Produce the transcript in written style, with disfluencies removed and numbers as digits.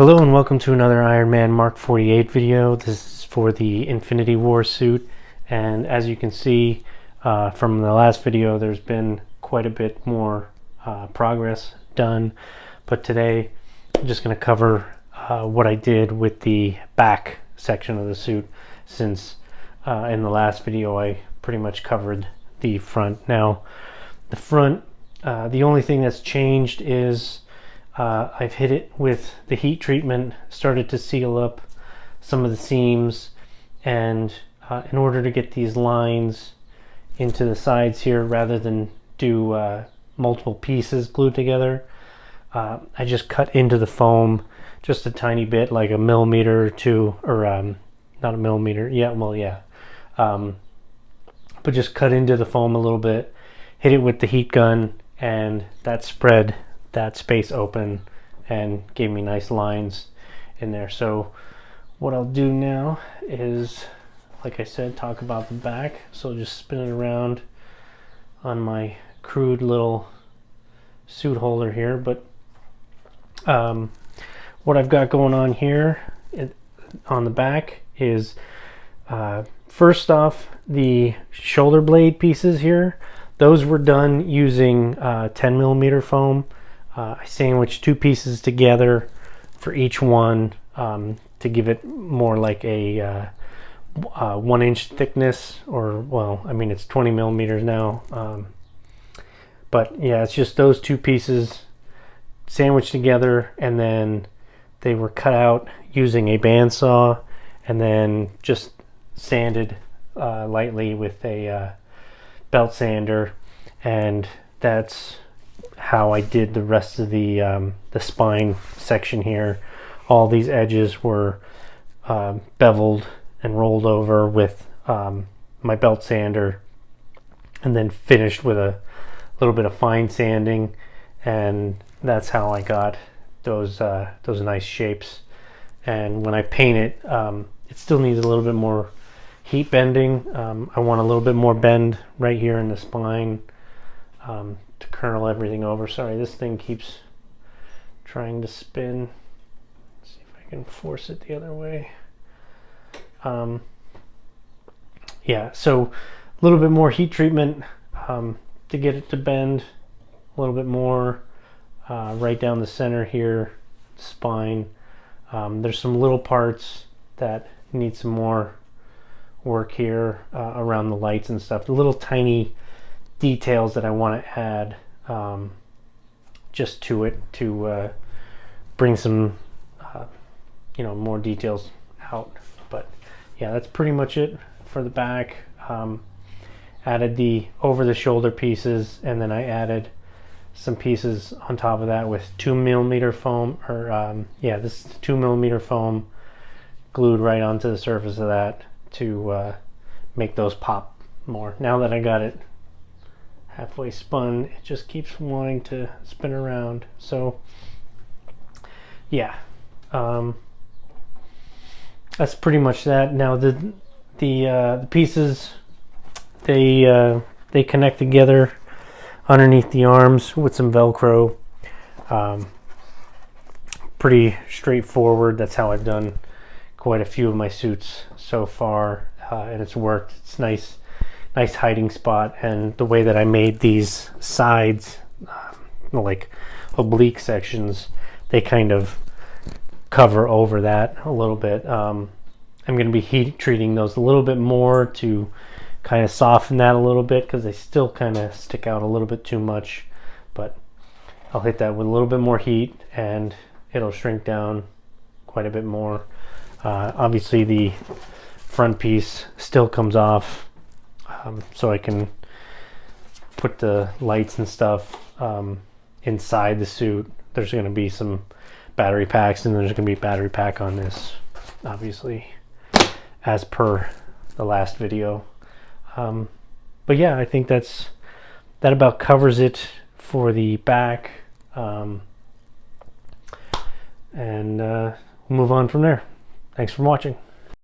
Hello and welcome to another Iron Man Mark 48 video. This is for the Infinity War suit, and as you can see from the last video, there's been quite a bit more progress done, but today I'm just going to cover what I did with the back section of the suit, since in the last video I pretty much covered the front. Now the front, the only thing that's changed is I've hit it with the heat treatment, started to seal up some of the seams, and in order to get these lines into the sides here, rather than do multiple pieces glued together, I just cut into the foam just a tiny bit, like a millimeter or two, or not a millimeter, but just cut into the foam a little bit, hit it with the heat gun, and that spread that space open and gave me nice lines in there. So what I'll do now is, like I said, talk about the back. So I'll just spin it around on my crude little suit holder here. But what I've got going on here on the back is first off, the shoulder blade pieces here, those were done using 10mm foam. I sandwiched two pieces together for each one to give it more like a 1 inch thickness, or, well, I mean, it's 20mm now, but yeah, it's just those two pieces sandwiched together, and then they were cut out using a bandsaw and then just sanded lightly with a belt sander, and that's how I did the rest of the spine section here. All these edges were beveled and rolled over with my belt sander, and then finished with a little bit of fine sanding, and that's how I got those nice shapes. And when I paint it, it still needs a little bit more heat bending. I want a little bit more bend right here in the spine to curl everything over. Sorry, this thing keeps trying to spin. Let's see if I can force it the other way. Yeah, so a little bit more heat treatment to get it to bend a little bit more right down the center here, spine. There's some little parts that need some more work here around the lights and stuff. The little tiny details that I want to add just to it to bring some more details out. But yeah, that's pretty much it for the back. Added the over the shoulder pieces, and then I added some pieces on top of that with 2mm foam, or this 2mm foam glued right onto the surface of that to make those pop more. Now that I got it halfway spun, it just keeps wanting to spin around. So yeah, that's pretty much that. Now the pieces, they connect together underneath the arms with some Velcro. Pretty straightforward. That's how I've done quite a few of my suits so far, and it's worked. It's nice hiding spot. And the way that I made these sides like oblique sections, they kind of cover over that a little bit. I'm going to be heat treating those a little bit more to kind of soften that a little bit, because they still kind of stick out a little bit too much, but I'll hit that with a little bit more heat and it'll shrink down quite a bit more. Obviously the front piece still comes off, so I can put the lights and stuff inside the suit. There's going to be some battery packs, and there's going to be a battery pack on this, obviously, as per the last video. But yeah, I think that about covers it for the back, and we'll move on from there. Thanks for watching.